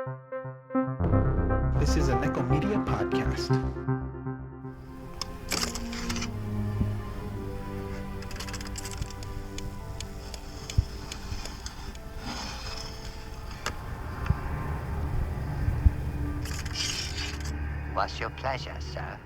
This is a Nekko Media podcast. What's your pleasure, sir?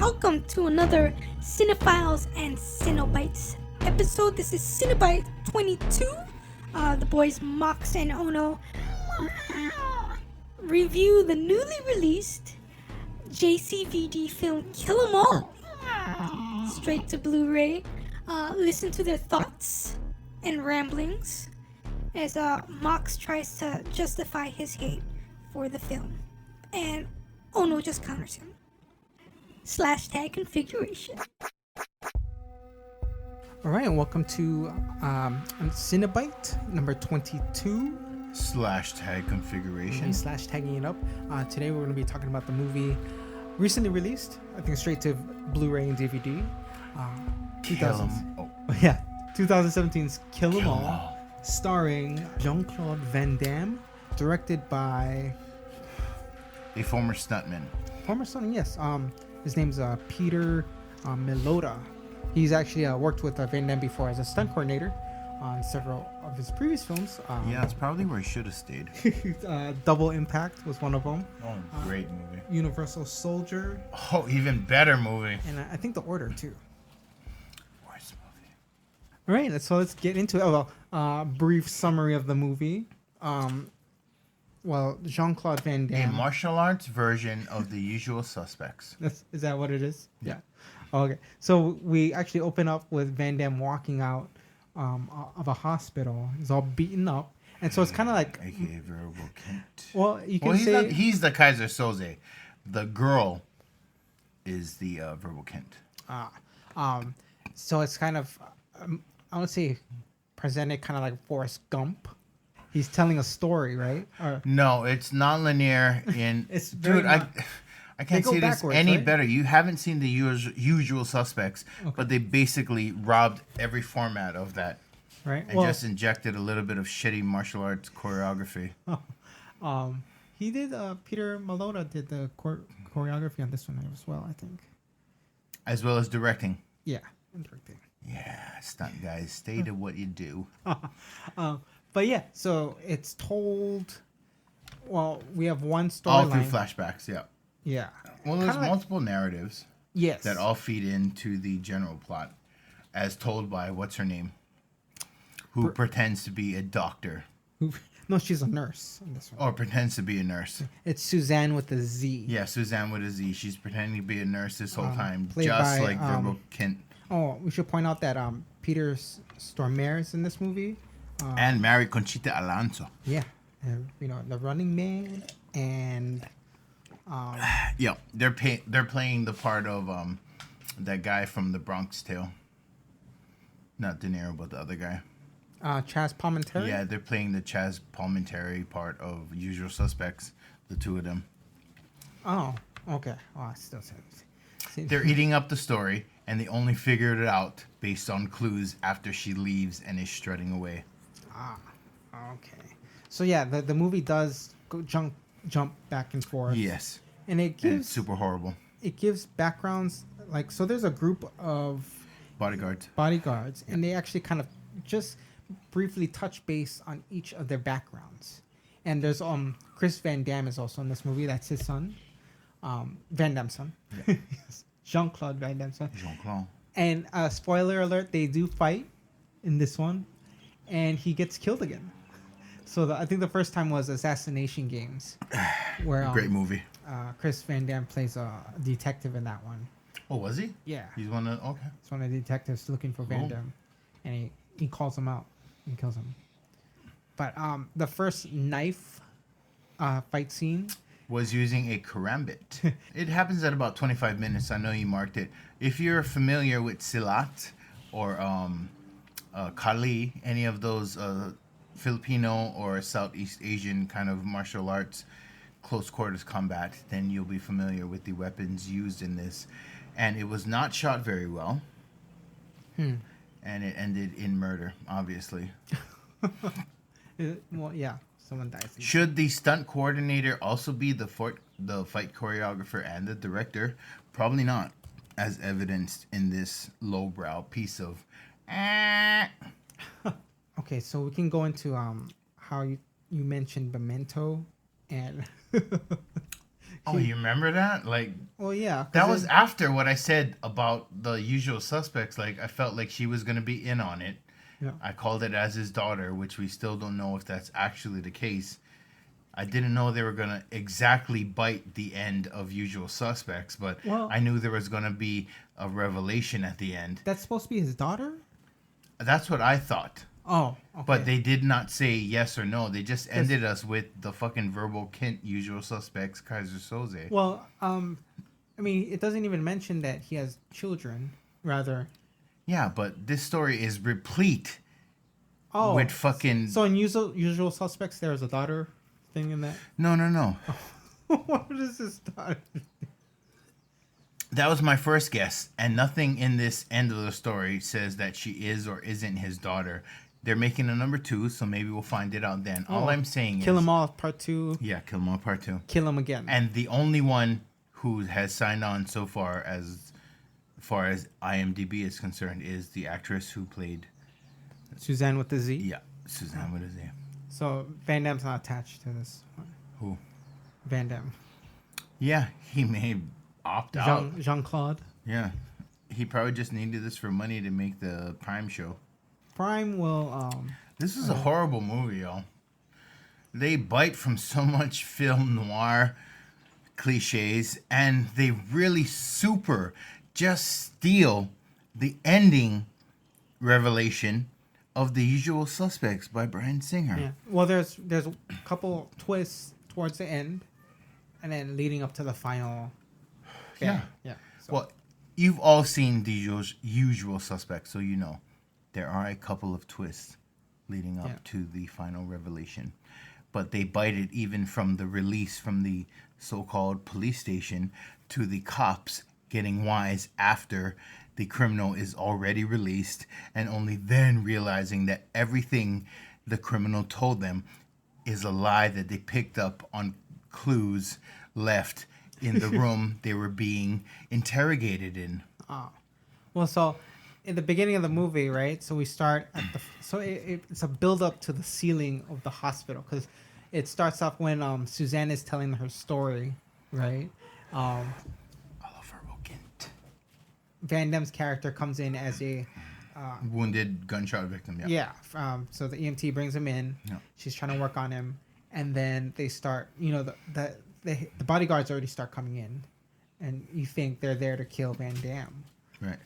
Welcome to another Cinephiles and Cenobites episode. This is Cenobite 22. The boys Mox and Ono review the newly released JCVD film Kill 'Em All, straight to Blu-ray. Listen to their thoughts and ramblings as Mox tries to justify his hate for the film, and Ono just counters him. /tag configuration. All right, and welcome to Cenobite number 22. /tag configuration. /tagging it up. Today we're going to be talking about the movie recently released, I think straight to Blu-ray and DVD. 2017's Kill 'Em All, starring Jean-Claude Van Damme, directed by A former stuntman. Yes. His name's Peter Malota. He's actually worked with Van Damme before as a stunt coordinator on several of his previous films. Yeah, that's probably where he should have stayed. Double Impact was one of them. Oh, great movie. Universal Soldier. Oh, even better movie. And I think The Order, too. Worst movie. All right, so let's get into it. Brief summary of the movie. Jean-Claude Van A Damme. martial arts version of The Usual Suspects. Is that what it is? Yeah. Okay. So we actually open up with Van Damme walking out of a hospital. He's all beaten up. And so it's kind of like... A.K.A. Verbal Kent. Well, you can say... He's the Kaiser Soze. The girl is the Verbal Kent. So it's kind of... I would say presented kind of like Forrest Gump. He's telling a story, right? No, it's non-linear in... Dude, I can't say this any right? better. You haven't seen The Usual Suspects, Okay. but they basically robbed every format of that. Right. And just injected a little bit of shitty martial arts choreography. He did... Peter Malota did the choreography on this one as well, I think. As well as directing. Yeah, and directing. Yeah, stunt guys, stay to what you do. But yeah, so it's told... Well, we have one storyline. All through flashbacks, yeah. Yeah. Well, there's Kinda multiple narratives Yes. that all feed into the general plot, as told by what's her name, who pretends to be a doctor No, she's a nurse in this one. or pretends to be a nurse. It's Suzanne with a Z. Yeah, Suzanne with a Z. She's pretending to be a nurse this whole time, played just by, like Verbal Kent. Oh, we should point out that Peter Stormare is in this movie. And Mary Conchita Alonso. Yeah. The Running Man and... Yeah, they're playing the part of that guy from The Bronx Tale. Not De Niro, but the other guy. Chaz Palminteri. Yeah, they're playing the Chaz Palminteri part of Usual Suspects. The two of them. Oh, okay. Oh, I still say They're eating up the story, and they only figured it out based on clues after she leaves and is strutting away. Okay. So yeah, the movie does go jump back and forth. Yes, And it and gives it's super horrible. it gives backgrounds, like, so there's a group of Bodyguards. and they actually kind of just briefly touch base on each of their backgrounds. And there's Chris Van Damme is also in this movie. That's his son, Van Damme's son. Yeah. Yes. Jean-Claude Van Damme's son. Jean-Claude. And spoiler alert, they do fight in this one, and he gets killed again. So I think the first time was Assassination Games, where Great movie. Chris Van Damme plays a detective in that one. Oh, was he? Yeah, He's one of... Okay. it's one of the detectives looking for Van Cool. Damme, and he calls him out and kills him. But the first knife fight scene was using a karambit. It happens at about 25 minutes. I know you marked it. If you're familiar with Silat or Kali, any of those Filipino or Southeast Asian kind of martial arts close quarters combat, then you'll be familiar with the weapons used in this. And it was not shot very well. And it ended in murder, obviously. Well, yeah, someone dies. Should the stunt coordinator also be the fight choreographer and the director? Probably not, as evidenced in this lowbrow piece of. Okay, so we can go into how you mentioned Memento, and Oh, you remember that? Like, well, yeah, 'cause that was after what I said about the Usual Suspects. Like, I felt like she was going to be in on it. Yeah. I called it as his daughter, which we still don't know if that's actually the case. I didn't know they were going to exactly bite the end of Usual Suspects, but Well- I knew there was going to be a revelation at the end. that's supposed to be his daughter. That's what I thought. Oh, okay. But they did not say yes or no. They just ended us with the fucking verbal Kint Usual Suspects Kaiser Soze. Well, I mean, it doesn't even mention that he has children. Rather, Yeah, but this story is replete oh, with fucking... so in Usual Suspects, there's a daughter thing in that. No. What is this daughter? That was my first guess, and nothing in this end of the story says that she is or isn't his daughter. They're making a number 2, so maybe we'll find it out then. All I'm saying is... Kill 'Em All Part 2. Yeah, Kill 'Em All Part 2. Kill 'Em Again. And the only one who has signed on so far as IMDb is concerned is the actress who played... Suzanne with the Z. Yeah, Suzanne, what is it? So Van Damme's not attached to this one. Who? Van Damme. Yeah, he may opt out. Jean-Claude. Yeah. He probably just needed this for money to make the Prime show. Prime will This is a horrible movie, y'all. They bite from so much film noir cliches, and they really just steal the ending revelation of The Usual Suspects by Bryan Singer. yeah. Well, there's a couple twists towards the end, and then leading up to the final. Yeah. Yeah. So, Well, you've all seen The Usual Suspects, so you know there are a couple of twists leading up to the final revelation. But they bite it even from the release from the so-called police station to the cops getting wise after the criminal is already released, and only then realizing that everything the criminal told them is a lie that they picked up on clues left in the room they were being interrogated in. well, so in the beginning of the movie, right? So we start at it's a build up to the ceiling of the hospital, because it starts off when Suzanne is telling her story, right? Van Damme's character comes in as a Wounded gunshot victim, yeah. so the EMT brings him in. Yeah. She's trying to work on him, and then they start. The bodyguards already start coming in, and you think they're there to kill Van Damme, Right.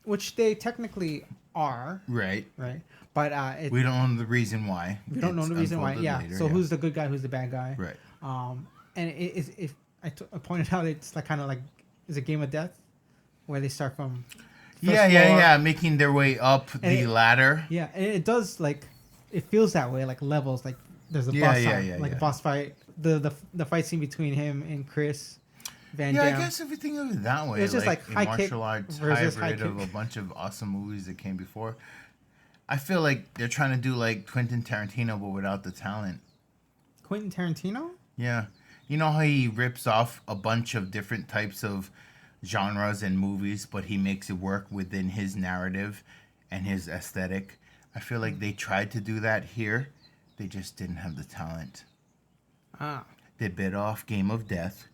which they technically are, Right. right? But We don't know the reason why. we don't know It's the reason why. unfolded Yeah. later, So who's the good guy? Who's the bad guy? Right. And it is if I pointed out, it's like kind of like is a game of death, where they start from. first floor. making their way up the ladder. Yeah, and it does it feels that way, like levels, like there's a Yeah, boss yeah, fight, yeah, like yeah. a boss fight. The fight scene between him and Chris Van Yeah, Damme. I guess if you think of it that way, It's just like a high kick martial arts versus high hybrid of kick. a bunch of awesome movies that came before. I feel like they're trying to do like Quentin Tarantino, but without the talent. Quentin Tarantino. Yeah. You know how he rips off a bunch of different types of genres and movies, but he makes it work within his narrative and his aesthetic? I feel like they tried to do that here. They just didn't have the talent. They bit off Game of Death.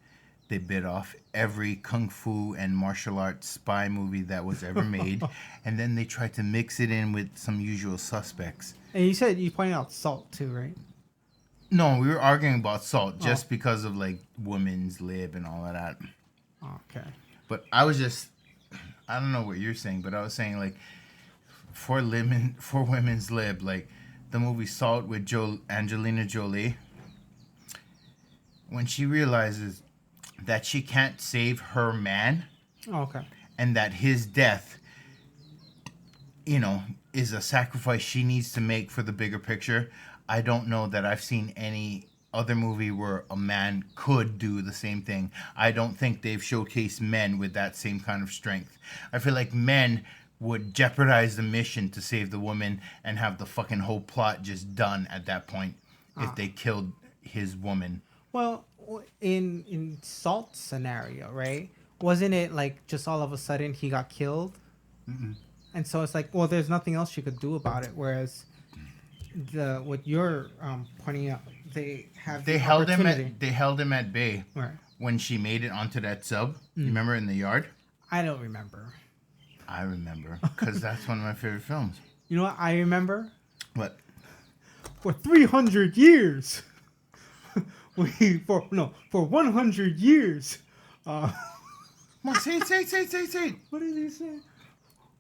They bit off every kung fu and martial arts spy movie that was ever made. And then they tried to mix it in with some Usual Suspects. And you pointed out Salt too, right? No, we were arguing about Salt just because of like women's lib and all of that. Okay. But I don't know what you're saying, but I was saying like for women's lib, like the movie Salt with Angelina Jolie, when she realizes that she can't save her man Okay. and that his death, is a sacrifice she needs to make for the bigger picture. I don't know that I've seen any other movie where a man could do the same thing. I don't think they've showcased men with that same kind of strength. I feel like men would jeopardize the mission to save the woman and have the fucking whole plot just done at that point if they killed his woman. Well, in Salt's scenario, right? Wasn't it like just all of a sudden he got killed? Mm-mm. And so it's like, well, there's nothing else you could do about it. Whereas what you're pointing out, they held him at bay Right. when she made it onto that sub. You remember in the yard? I don't remember. I remember because that's one of my favorite films. You know what I remember? What? For 300 years. For 100 years. Come on, say it. What did he say?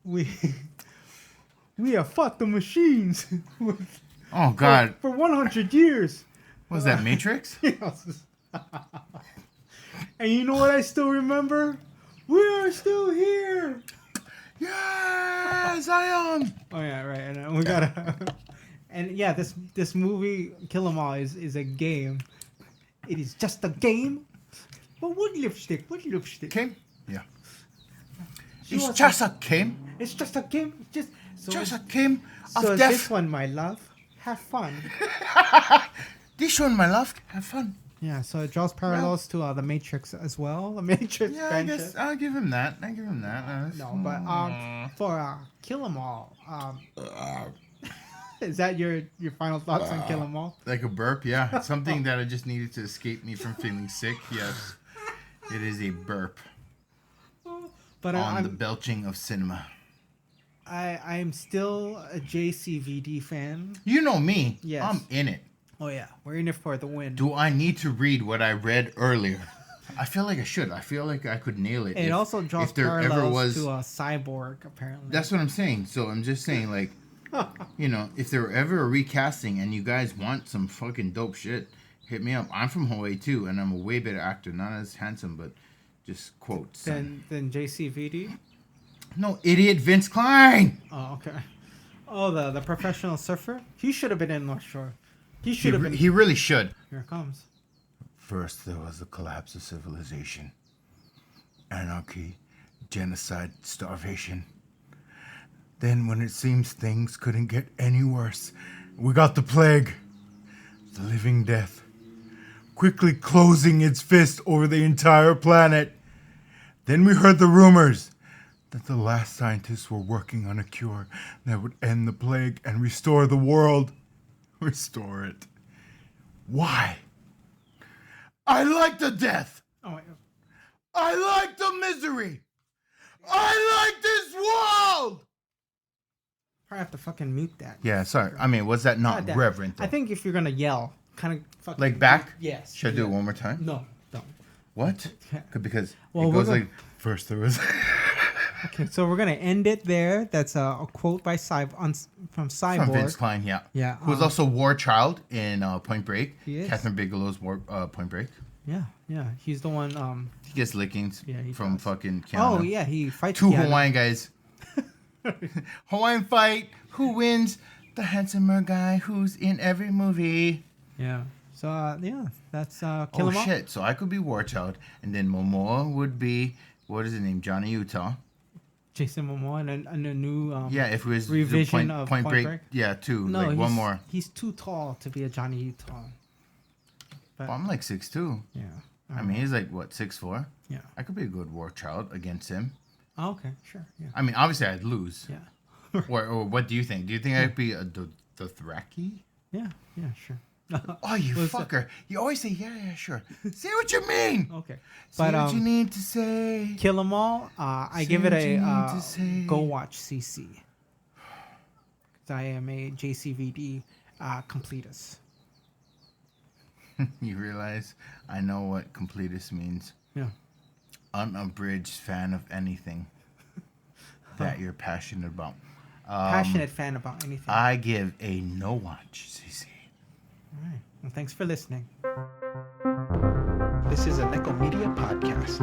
We have fought the machines. Oh God! For 100 years. Was that Matrix? Yes. And you know what I still remember? We are still here. Yes, I am. Oh yeah, right. And we gotta. And yeah, this movie Kill 'Em All is a game. It is just a game. But what lipstick? Kim? Yeah. She It's was just a game. It's just a game. Just a game of So death. this one, my love, have fun. This one, my love, have fun. Yeah, so it draws parallels to The Matrix as well. The Matrix Yeah, I franchise. guess I'll give him that. No, but for Kill 'Em All, is that your final thoughts on Kill 'Em All? Like a burp, yeah. Something that I just needed to escape me from feeling sick. Yes, it is a burp But on the belching of cinema. I'm still a JCVD fan. You know me. Yes. I'm in it. Oh yeah, we're in it for the win. Do I need to read what I read earlier? I feel like I should. I feel like I could nail it. It also draws if there parallels ever was, to Cyborg, apparently. That's what I'm saying. So I'm just saying, like, if there were ever a recasting and you guys want some fucking dope shit, hit me up. I'm from Hawaii too, and I'm a way better actor. Not as handsome, but just quotes. Than JCVD? No, idiot Vince Klein. Oh, okay. Oh, the professional surfer? He should have been in North Shore. He should have been. He really should. Here it comes. First, there was the collapse of civilization, anarchy, genocide, starvation. Then, when it seems things couldn't get any worse, we got the plague, the living death, quickly closing its fist over the entire planet. Then we heard the rumors that the last scientists were working on a cure that would end the plague and restore the world. Restore it. Why? I like the death. Oh, my God. I like the misery. I like this world. I have to fucking mute that. Yeah, sorry. I mean, was that not God damn. reverent? Though? I think if you're gonna yell, kind of fucking. Like back? Yes. Should I do it one more time? No, don't. What? Because Well, it we're goes gonna- like, first there was... Okay, so we're gonna end it there. That's a quote by from Cyborg. From Vince Klein, yeah. Yeah, Who's also War Child in Point Break. He is. Catherine Bigelow's Point Break. Yeah. He's the one. He gets lickings Yeah, he from does. fucking Canada. Oh yeah, he fights. Two Keanu. Hawaiian guys. Hawaiian fight. Who wins? The handsomer guy who's in every movie. Yeah. So yeah, that's Kill Oh 'Em All. shit! So I could be War Child, and then Momoa would be, what is his name? Johnny Utah. Jason Momoa and a new Yeah, if it was the revision of Point Break. Break. Yeah, two. No, like one more. He's too tall to be a Johnny Utah. But Well, I'm like 6'2". yeah. I mean, he's like what, 6'4"? Yeah. I could be a good War Child against him. Oh, okay. Sure. Yeah. I mean, obviously I'd lose. Yeah. Or what do you think? Do you think I'd be a Dothraki? Yeah. Yeah. Sure. Oh, you What's that? fucker! You always say yeah, sure. Say what you mean. Okay. Say But what you need to say. Kill 'Em All. I Say give it what you need a to say. go watch CC. 'Cause I am a JCVD completist. You realize I know what completist means. Yeah. Unabridged fan of anything that you're passionate about. Passionate fan about anything. I give a no watch, CC. All right. Well, thanks for listening. This is a Nekko Media podcast.